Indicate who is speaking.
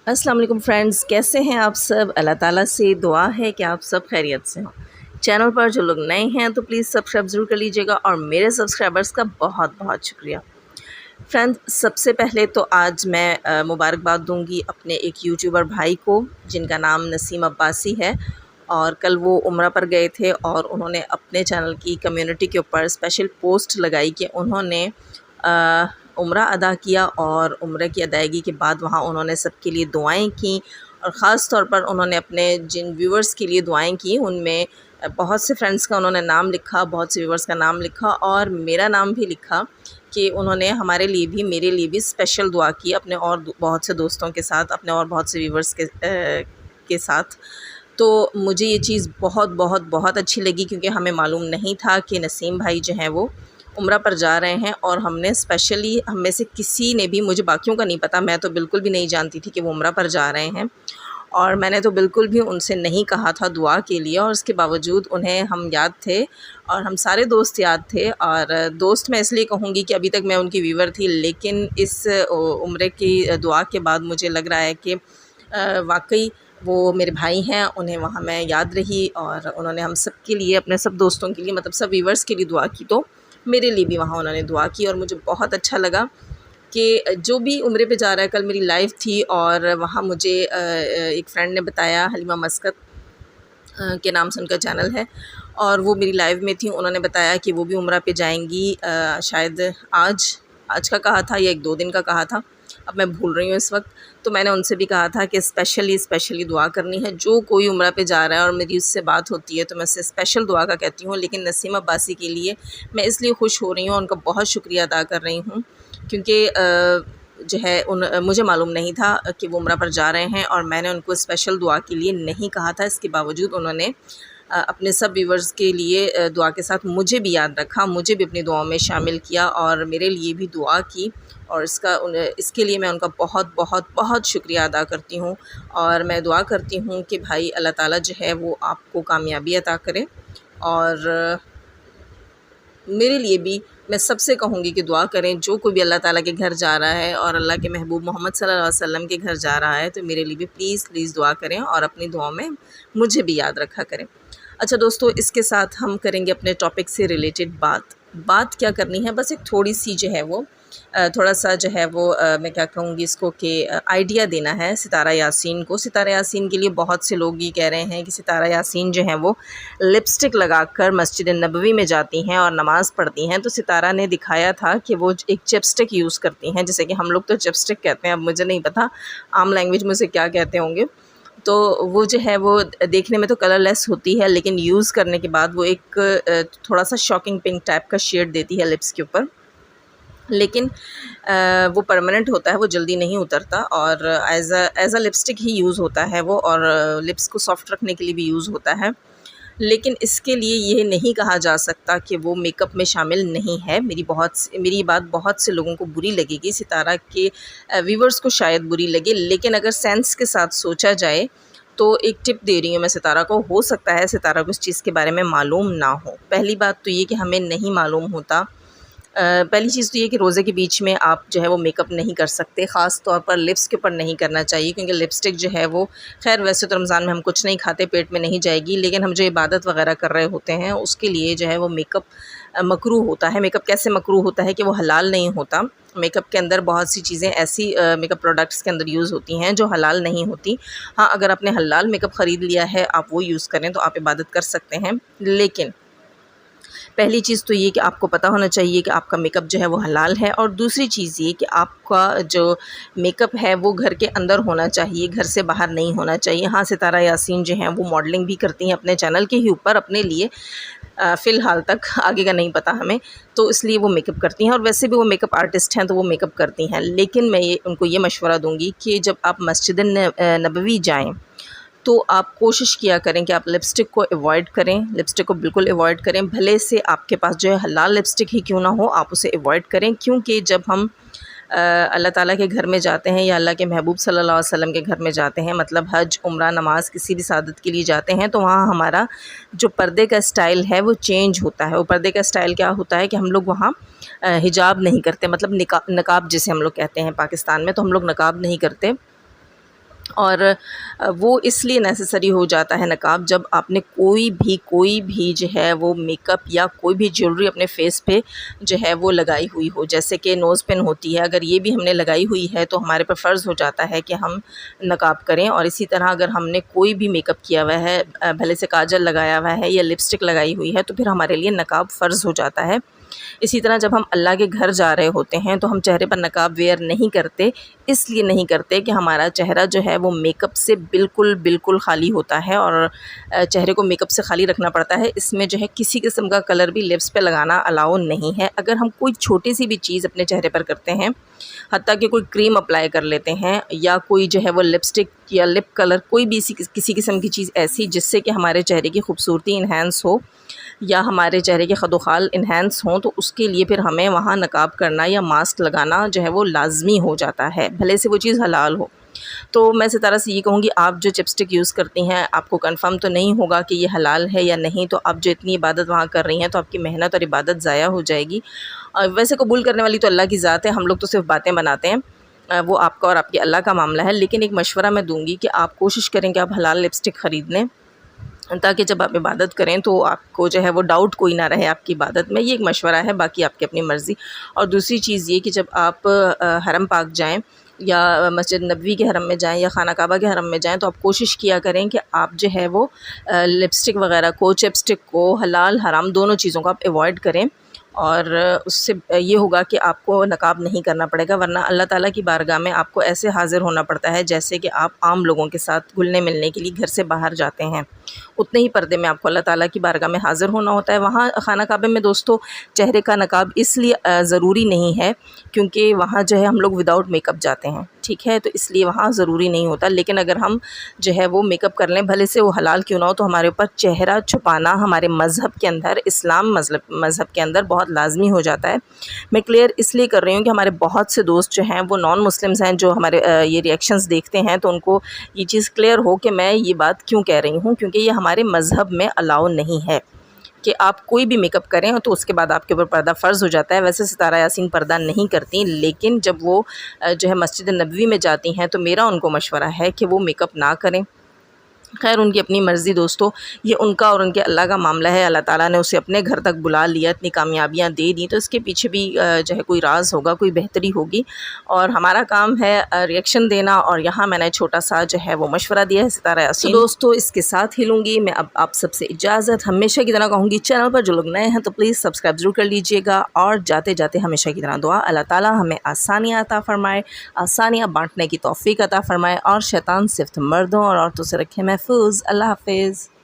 Speaker 1: अस्सलाम वालेकुम फ्रेंड्स, कैसे हैं आप सब। अल्लाह ताला से दुआ है कि आप सब खैरियत से हों। चैनल पर जो लोग नए हैं तो प्लीज़ सब्सक्राइब ज़रूर कर लीजिएगा और मेरे सब्सक्राइबर्स का बहुत बहुत शुक्रिया। फ्रेंड्स, सबसे पहले तो आज मैं मुबारकबाद दूंगी अपने एक यूट्यूबर भाई को जिनका नाम नसीम अब्बासी है। और कल वो उम्रा पर गए थे और उन्होंने अपने चैनल की कम्युनिटी के ऊपर स्पेशल पोस्ट लगाई कि उन्होंने उम्रा अदा किया और उम्रे की अदायगी के बाद वहाँ उन्होंने सबके लिए दुआएं की। और ख़ास तौर पर उन्होंने अपने जिन व्यूवर्स के लिए दुआएं की उनमें बहुत से फ्रेंड्स का उन्होंने नाम लिखा, बहुत से व्यूवर्स का नाम लिखा और मेरा नाम भी लिखा कि उन्होंने हमारे लिए भी, मेरे लिए भी स्पेशल दुआ की अपने और बहुत से दोस्तों के साथ, अपने और बहुत से व्यूवर्स के साथ। तो मुझे ये चीज़ बहुत बहुत बहुत अच्छी लगी क्योंकि हमें मालूम नहीं था कि नसीम भाई जो हैं वो उम्रा पर जा रहे हैं। और हमने स्पेशली, हम में से किसी ने भी, मुझे बाकियों का नहीं पता, मैं तो बिल्कुल भी नहीं जानती थी कि वो उम्रा पर जा रहे हैं और मैंने तो बिल्कुल भी उनसे नहीं कहा था दुआ के लिए। और उसके बावजूद उन्हें हम याद थे और हम सारे दोस्त याद थे। और दोस्त मैं इसलिए कहूँगी कि अभी तक मैं उनकी व्यूवर थी, लेकिन इस उम्रे की दुआ के बाद मुझे लग रहा है कि वाकई वो मेरे भाई हैं, उन्हें वहाँ मैं याद रही और उन्होंने हम सब के लिए, अपने सब दोस्तों के लिए, मतलब सब व्यूवर्स के लिए दुआ की। तो मेरे लिए भी वहाँ उन्होंने दुआ की और मुझे बहुत अच्छा लगा कि जो भी उम्रे पे जा रहा है। कल मेरी लाइव थी और वहाँ मुझे एक फ्रेंड ने बताया, हलीमा मस्कत के नाम से उनका चैनल है, और वो मेरी लाइव में थी। उन्होंने बताया कि वो भी उम्रा पे जाएंगी, शायद आज का कहा था या 1-2 दिन का कहा था, अब मैं भूल रही हूँ इस वक्त। तो मैंने उनसे भी कहा था कि स्पेशली दुआ करनी है। जो कोई उम्रा पे जा रहा है और मेरी उससे बात होती है तो मैं उससे स्पेशल दुआ का कहती हूँ। लेकिन नसीम अब्बासी के लिए मैं इसलिए खुश हो रही हूँ, उनका बहुत शुक्रिया अदा कर रही हूँ क्योंकि जो है मुझे मालूम नहीं था कि वो उम्रा पर जा रहे हैं और मैंने उनको स्पेशल दुआ के लिए नहीं कहा था। इसके बावजूद उन्होंने अपने सब व्यूवर्स के लिए दुआ के साथ मुझे भी याद रखा, मुझे भी अपनी दुआओं में शामिल किया और मेरे लिए भी दुआ की। और इसके लिए मैं उनका बहुत बहुत बहुत शुक्रिया अदा करती हूँ। और मैं दुआ करती हूँ कि भाई अल्लाह ताला जो है वो आपको कामयाबी अता करे। और मेरे लिए भी मैं सबसे कहूँगी कि दुआ करें, जो कोई भी अल्लाह ताला के घर जा रहा है और अल्लाह के महबूब मोहम्मद सल्लल्लाहु अलैहि वसल्लम के घर जा रहा है तो मेरे लिए भी प्लीज़ दुआ करें और अपनी दुआओं में मुझे भी याद रखा करें। अच्छा दोस्तों, इसके साथ हम करेंगे अपने टॉपिक से रिलेटेड बात क्या करनी है, बस एक थोड़ी सी जो है वो थोड़ा सा जो है वो मैं क्या कहूँगी इसको कि आइडिया देना है सितारा यासीन को। सितारा यासीन के लिए बहुत से लोग ये कह रहे हैं कि सितारा यासीन जो है वो लिपस्टिक लगाकर मस्जिद नबवी में जाती हैं और नमाज़ पढ़ती हैं। तो सितारा ने दिखाया था कि वो एक चिपस्टिक यूज़ करती हैं, जैसे कि हम लोग तो चिपस्टिक कहते हैं, अब मुझे नहीं पता आम लैंग्वेज में उसे क्या कहते होंगे। तो वो जो है वो देखने में तो कलरलेस होती है, लेकिन यूज़ करने के बाद वो एक थोड़ा सा शॉकिंग पिंक टाइप का शेड देती है लिप्स के ऊपर। लेकिन वो परमानेंट होता है, वो जल्दी नहीं उतरता और as a lipstick he use होता है वो, और लिप्स को सॉफ्ट रखने के लिए भी यूज़ होता है। लेकिन इसके लिए ये नहीं कहा जा सकता कि वो मेकअप में शामिल नहीं है। मेरी बात बहुत से लोगों को बुरी लगेगी, सितारा के व्यूवर्स को शायद बुरी लगे, लेकिन अगर सेंस के साथ सोचा जाए तो एक टिप दे रही हूँ मैं सितारा को। हो सकता है सितारा को इस चीज़ के बारे में मालूम ना हो। पहली बात तो ये कि हमें नहीं मालूम होता। पहली चीज़ तो ये कि रोज़े के बीच में आप जो है वो मेकअप नहीं कर सकते, ख़ास तौर पर लिप्स के ऊपर नहीं करना चाहिए क्योंकि लिपस्टिक जो है वो, खैर वैसे तो रमज़ान में हम कुछ नहीं खाते, पेट में नहीं जाएगी, लेकिन हम जो इबादत वगैरह कर रहे होते हैं उसके लिए जो है वो मेकअप मकरूह होता है। मेकअप कैसे मकरूह होता है कि वो हलाल नहीं होता। मेकअप के अंदर बहुत सी चीज़ें ऐसी मेकअप प्रोडक्ट्स के अंदर यूज़ होती हैं जो हलाल नहीं होती। हाँ, अगर आपने हलाल मेकअप ख़रीद लिया है, आप वो यूज़ करें तो आप इबादत कर सकते हैं। लेकिन पहली चीज़ तो ये कि आपको पता होना चाहिए कि आपका मेकअप जो है वो हलाल है। और दूसरी चीज़ ये कि आपका जो मेकअप है वो घर के अंदर होना चाहिए, घर से बाहर नहीं होना चाहिए। हाँ, सितारा यासीन जो हैं वो मॉडलिंग भी करती हैं अपने चैनल के ही ऊपर अपने लिए, फ़िलहाल तक, आगे का नहीं पता हमें, तो इसलिए वो मेकअप करती हैं और वैसे भी वो मेकअप आर्टिस्ट हैं तो वो मेकअप करती हैं। लेकिन मैं उनको ये मशवरा दूँगी कि जब आप मस्जिद नबवी जाएँ तो आप कोशिश किया करें कि आप लिपस्टिक को अवॉइड करें, लिपस्टिक को बिल्कुल अवॉइड करें। भले से आपके पास जो है हलाल लिपस्टिक ही क्यों ना हो, आप उसे अवॉइड करें क्योंकि जब हम अल्लाह ताला के घर में जाते हैं या अल्लाह के महबूब सल्लल्लाहु अलैहि वसल्लम के घर में जाते हैं, मतलब हज, उम्रा, नमाज, किसी भी सादत के लिए जाते हैं, तो वहाँ हमारा जो पर्दे का स्टाइल है वो चेंज होता है। वो पर्दे का स्टाइल क्या होता है कि हम लोग वहाँ हिजाब नहीं करते, मतलब नकाब जिसे हम लोग कहते हैं पाकिस्तान में, तो हम लोग नकाब नहीं करते। اور وہ اس لیے نیسیسری ہو جاتا ہے نقاب جب آپ نے کوئی بھی جو ہے وہ میک اپ یا کوئی بھی جیولری اپنے فیس پہ جو ہے وہ لگائی ہوئی ہو، جیسے کہ نوز پن ہوتی ہے، اگر یہ بھی ہم نے لگائی ہوئی ہے تو ہمارے پر فرض ہو جاتا ہے کہ ہم نقاب کریں۔ اور اسی طرح اگر ہم نے کوئی بھی میک اپ کیا ہوا ہے، بھلے سے کاجل لگایا ہوا ہے یا لپسٹک لگائی ہوئی ہے، تو پھر ہمارے لیے نقاب فرض ہو جاتا ہے۔ اسی طرح جب ہم اللہ کے گھر جا رہے ہوتے ہیں تو ہم چہرے پر نقاب ویئر نہیں کرتے، اس لیے نہیں کرتے کہ ہمارا چہرہ جو ہے وہ میک اپ سے بالکل خالی ہوتا ہے، اور چہرے کو میک اپ سے خالی رکھنا پڑتا ہے۔ اس میں جو ہے کسی قسم کا کلر بھی لپس پہ لگانا الاؤ نہیں ہے۔ اگر ہم کوئی چھوٹی سی بھی چیز اپنے چہرے پر کرتے ہیں، حتیٰ کہ کوئی کریم اپلائی کر لیتے ہیں یا کوئی جو ہے وہ لپسٹک یا لپ کلر، کوئی بھی کسی قسم کی چیز ایسی جس سے کہ ہمارے چہرے کی خوبصورتی انہینس ہو یا ہمارے چہرے کے خد و خال انہینس ہوں، تو اس کے لیے پھر ہمیں وہاں نقاب کرنا یا ماسک لگانا جو ہے وہ لازمی ہو جاتا ہے، بھلے سے وہ چیز حلال ہو۔ تو میں ستارہ سے یہ کہوں گی، آپ جو چپسٹک یوز کرتی ہیں، آپ کو کنفرم تو نہیں ہوگا کہ یہ حلال ہے یا نہیں، تو آپ جو اتنی عبادت وہاں کر رہی ہیں تو آپ کی محنت اور عبادت ضائع ہو جائے گی۔ ویسے قبول کرنے والی تو اللہ کی ذات ہے، ہم لوگ تو صرف باتیں بناتے ہیں، وہ آپ کا اور آپ کے اللہ کا معاملہ ہے۔ لیکن ایک مشورہ میں دوں گی کہ آپ کوشش کریں کہ آپ حلال لپسٹک خرید لیں، تاکہ جب آپ عبادت کریں تو آپ کو جو ہے وہ ڈاؤٹ کوئی نہ رہے آپ کی عبادت میں۔ یہ ایک مشورہ ہے، باقی آپ کی اپنی مرضی۔ اور دوسری چیز یہ کہ جب آپ حرم پاک جائیں یا مسجد نبوی کے حرم میں جائیں یا خانہ کعبہ کے حرم میں جائیں، تو آپ کوشش کیا کریں کہ آپ جو ہے وہ لپسٹک وغیرہ کو، چپسٹک کو، حلال حرام دونوں چیزوں کو آپ ایوائڈ کریں، اور اس سے یہ ہوگا کہ آپ کو نقاب نہیں کرنا پڑے گا، ورنہ اللہ تعالیٰ کی بارگاہ میں آپ کو ایسے حاضر ہونا پڑتا ہے جیسے کہ آپ عام لوگوں کے ساتھ گھلنے ملنے کے لیے گھر سے باہر جاتے ہیں، اتنے ہی پردے میں آپ کو اللہ تعالیٰ کی بارگاہ میں حاضر ہونا ہوتا ہے۔ وہاں خانہ کعبہ میں دوستو چہرے کا نقاب اس لیے ضروری نہیں ہے کیونکہ وہاں جو ہے ہم لوگ وداؤٹ میک اپ جاتے ہیں، ٹھیک ہے، تو اس لیے وہاں ضروری نہیں ہوتا۔ لیکن اگر ہم جو ہے وہ میک اپ کر لیں، بھلے سے وہ حلال کیوں نہ ہو، تو ہمارے اوپر چہرہ چھپانا ہمارے مذہب کے اندر، اسلام مذہب کے اندر بہت لازمی ہو جاتا ہے۔ میں کلیئر اس لیے کر رہی ہوں کہ ہمارے بہت سے دوست جو ہیں وہ نان مسلمز ہیں، جو ہمارے یہ ریئیکشنز دیکھتے ہیں، تو ان کو یہ چیز کلیئر ہو کہ میں یہ بات کیوں کہہ رہی ہوں، کیونکہ یہ ہمارے مذہب میں الاؤ نہیں ہے کہ آپ کوئی بھی میک اپ کریں تو اس کے بعد آپ کے اوپر پردہ فرض ہو جاتا ہے۔ ویسے ستارہ یاسین پردہ نہیں کرتی، لیکن جب وہ جو ہے مسجد نبوی میں جاتی ہیں تو میرا ان کو مشورہ ہے کہ وہ میک اپ نہ کریں۔ خیر ان کی اپنی مرضی دوستو، یہ ان کا اور ان کے اللہ کا معاملہ ہے۔ اللہ تعالیٰ نے اسے اپنے گھر تک بلا لیا، اتنی کامیابیاں دے دیں، تو اس کے پیچھے بھی جو ہے کوئی راز ہوگا، کوئی بہتری ہوگی، اور ہمارا کام ہے ریئیکشن دینا، اور یہاں میں نے چھوٹا سا جو ہے وہ مشورہ دیا ہے ستارہ یاسین۔ تو دوستو اس کے ساتھ ہی لوں گی میں اب آپ سب سے اجازت، ہمیشہ کی طرح کہوں گی چینل پر جو لوگ نئے ہیں تو پلیز سبسکرائب ضرور کر لیجئے گا، اور جاتے جاتے ہمیشہ کی طرح دعا، اللہ تعالیٰ ہمیں آسانیاں عطا فرمائے، آسانیاں بانٹنے کی توفیق عطا فرمائے، اور شیطان صرف مردوں اور عورتوں سے رکھے محفوظ۔ اللہ حافظ۔